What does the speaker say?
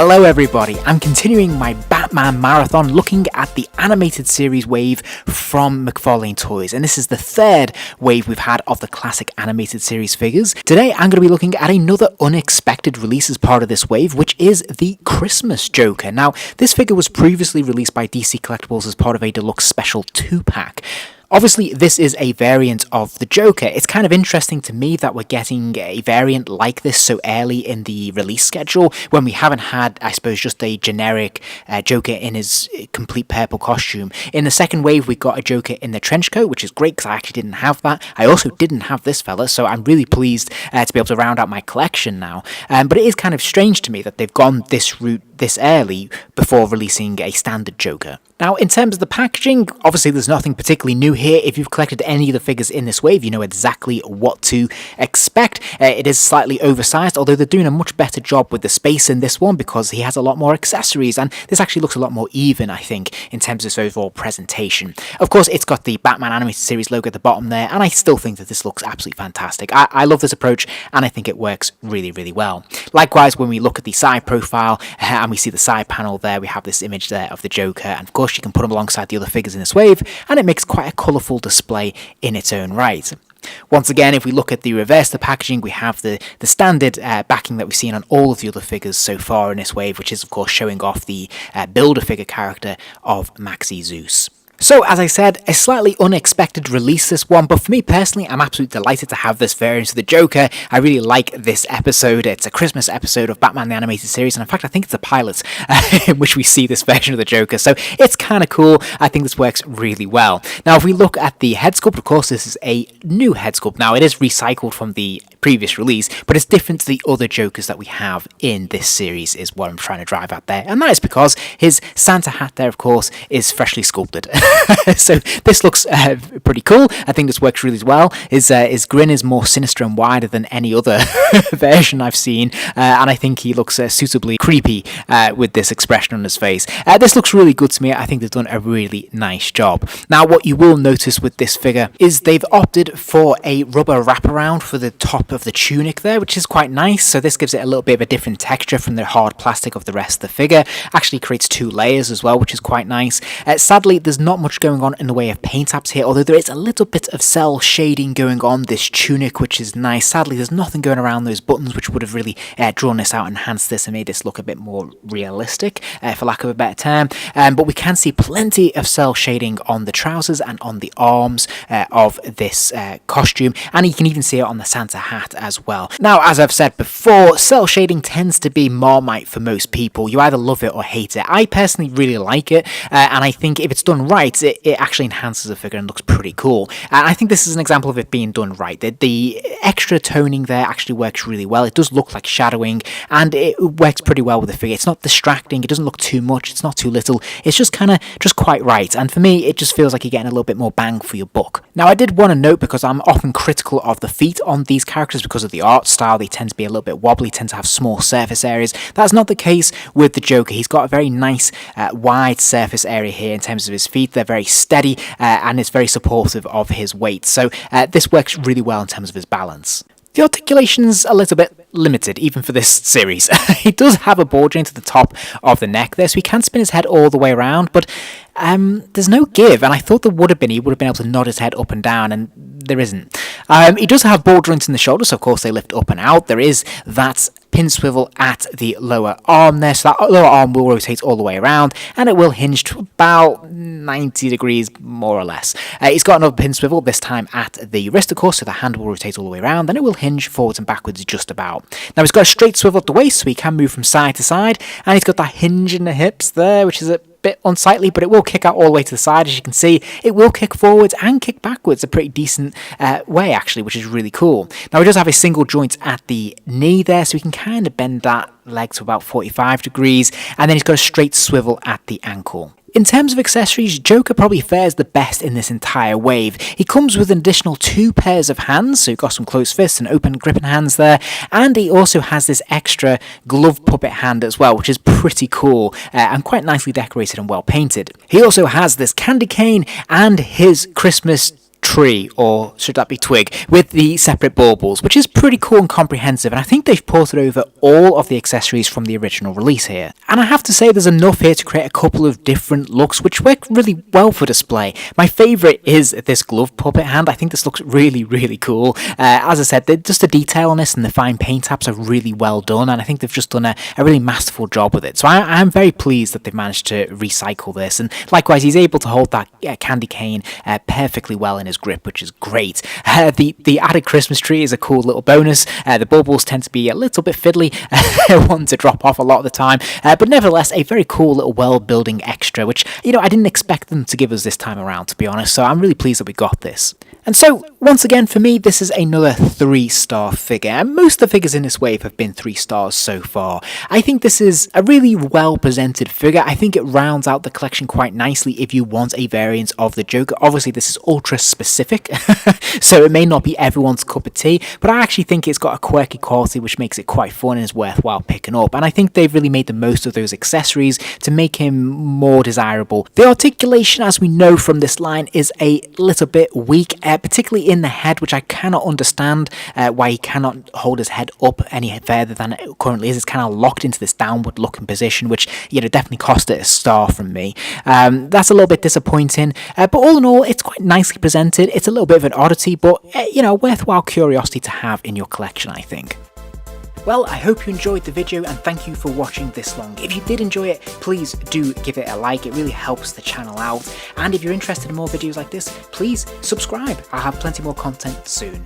Hello everybody, I'm continuing my Batman marathon looking at the animated series wave from McFarlane Toys, and this is the third wave we've had of the classic animated series figures. Today I'm going to be looking at another unexpected release as part of this wave, which is the Christmas Joker. Now, this figure was previously released by DC Collectibles as part of a deluxe special 2-pack. Obviously, this is a variant of the Joker. It's kind of interesting to me that we're getting a variant like this so early in the release schedule when we haven't had, I suppose, just a generic Joker in his complete purple costume. In the second wave, we got a Joker in the trench coat, which is great because I actually didn't have that. I also didn't have this fella, so I'm really pleased to be able to round out my collection now. But it is kind of strange to me that they've gone this route this early before releasing a standard Joker. Now, in terms of the packaging, obviously there's nothing particularly new here. If you've collected any of the figures in this wave, you know exactly what to expect. It is slightly oversized, although they're doing a much better job with the space in this one because he has a lot more accessories, and this actually looks a lot more even, I think, in terms of its overall presentation. Of course, it's got the Batman Animated Series logo at the bottom there, and I still think that this looks absolutely fantastic. I love this approach, and I think it works really, really well. Likewise, when we look at the side profile, and we see the side panel there, we have this image there of the Joker, and of course you can put them alongside the other figures in this wave, and it makes quite a colourful display in its own right. Once again, if we look at the reverse of the packaging, we have the standard backing that we've seen on all of the other figures so far in this wave, which is of course showing off the Build-A-Figure character of Maxi Zeus. So, as I said, a slightly unexpected release this one, but for me personally, I'm absolutely delighted to have this variant of the Joker. I really like this episode. It's a Christmas episode of Batman the Animated Series, and in fact I think it's a pilot in which we see this version of the Joker, so it's kind of cool. I think this works really well. Now, if we look at the head sculpt, of course this is a new head sculpt. Now, it is recycled from the previous release, but it's different to the other Jokers that we have in this series is what I'm trying to drive at there, and that is because his Santa hat there, of course, is freshly sculpted. So this looks pretty cool. I think this works really well. His grin is more sinister and wider than any other version I've seen, and I think he looks suitably creepy with this expression on his face. This looks really good to me. I think they've done a really nice job. Now, what you will notice with this figure is they've opted for a rubber wraparound for the top of the tunic there, which is quite nice. So this gives it a little bit of a different texture from the hard plastic of the rest of the figure. Actually creates 2 layers as well, which is quite nice. Sadly, there's not much going on in the way of paint apps here, although there is a little bit of cell shading going on this tunic, which is nice. Sadly, there's nothing going around those buttons, which would have really drawn this out, enhanced this, and made this look a bit more realistic, for lack of a better term. But we can see plenty of cell shading on the trousers and on the arms of this costume, and you can even see it on the Santa hat as well. Now, as I've said before, cell shading tends to be Marmite for most people. You either love it or hate it. I personally really like it, and I think if it's done right, it actually enhances the figure and looks pretty cool. And I think this is an example of it being done right. The extra toning there actually works really well. It does look like shadowing, and it works pretty well with the figure. It's not distracting, it doesn't look too much, it's not too little, it's just kind of just quite right. And for me, it just feels like you're getting a little bit more bang for your buck. Now, I did want to note, because I'm often critical of the feet on these characters because of the art style, they tend to be a little bit wobbly, tend to have small surface areas. That's not the case with the Joker. He's got a very nice wide surface area here in terms of his feet. They're very steady, and it's very supportive of his weight. So this works really well in terms of his balance. The articulation's a little bit limited, even for this series. He does have a ball joint at the top of the neck there, so he can spin his head all the way around, but there's no give, and I thought there would have been. He would have been able to nod his head up and down, and there isn't. He does have ball joints in the shoulders, so of course they lift up and out. There is that pin swivel at the lower arm there, so that lower arm will rotate all the way around, and it will hinge to about 90 degrees, more or less. He's got another pin swivel, this time at the wrist, of course, so the hand will rotate all the way around, then it will hinge forwards and backwards just about. Now, he's got a straight swivel at the waist, so he can move from side to side, and he's got that hinge in the hips there, which is a bit unsightly, but it will kick out all the way to the side. As you can see, it will kick forwards and kick backwards a pretty decent way, actually, which is really cool. Now, he does have a single joint at the knee there, so he can kind of bend that leg to about 45 degrees, and then he's got a straight swivel at the ankle. In terms of accessories, Joker probably fares the best in this entire wave. He comes with an additional 2 pairs of hands, so you've got some closed fists and open gripping hands there, and he also has this extra glove puppet hand as well, which is pretty cool and quite nicely decorated and well painted. He also has this candy cane and his Christmas tree, or should that be twig, with the separate baubles, which is pretty cool and comprehensive, and I think they've ported over all of the accessories from the original release here. And I have to say there's enough here to create a couple of different looks which work really well for display. My favourite is this glove puppet hand. I think this looks really cool. As I said, just the detail on this and the fine paint apps are really well done, and I think they've just done a really masterful job with it. So I am very pleased that they've managed to recycle this, and likewise he's able to hold that candy cane perfectly well in his grip, which is great. The added Christmas tree is a cool little bonus. The baubles tend to be a little bit fiddly, one to drop off a lot of the time, but nevertheless a very cool little world building extra, which, you know, I didn't expect them to give us this time around, to be honest, so I'm really pleased that we got this. And so, once again, for me, this is another 3-star figure, and most of the figures in this wave have been 3 stars so far. I think this is a really well-presented figure. I think it rounds out the collection quite nicely if you want a variant of the Joker. Obviously, this is ultra-specific, so it may not be everyone's cup of tea, but I actually think it's got a quirky quality which makes it quite fun and is worthwhile picking up, and I think they've really made the most of those accessories to make him more desirable. The articulation, as we know from this line, is a little bit weak, particularly in the head, which I cannot understand why he cannot hold his head up any further than it currently is. It's kind of locked into this downward looking position, which, you know, definitely cost it a star from me. That's a little bit disappointing, but all in all, it's quite nicely presented. It's a little bit of an oddity, but you know, worthwhile curiosity to have in your collection, I think. Well, I hope you enjoyed the video, and thank you for watching this long. If you did enjoy it, please do give it a like. It really helps the channel out. And if you're interested in more videos like this, please subscribe. I'll have plenty more content soon.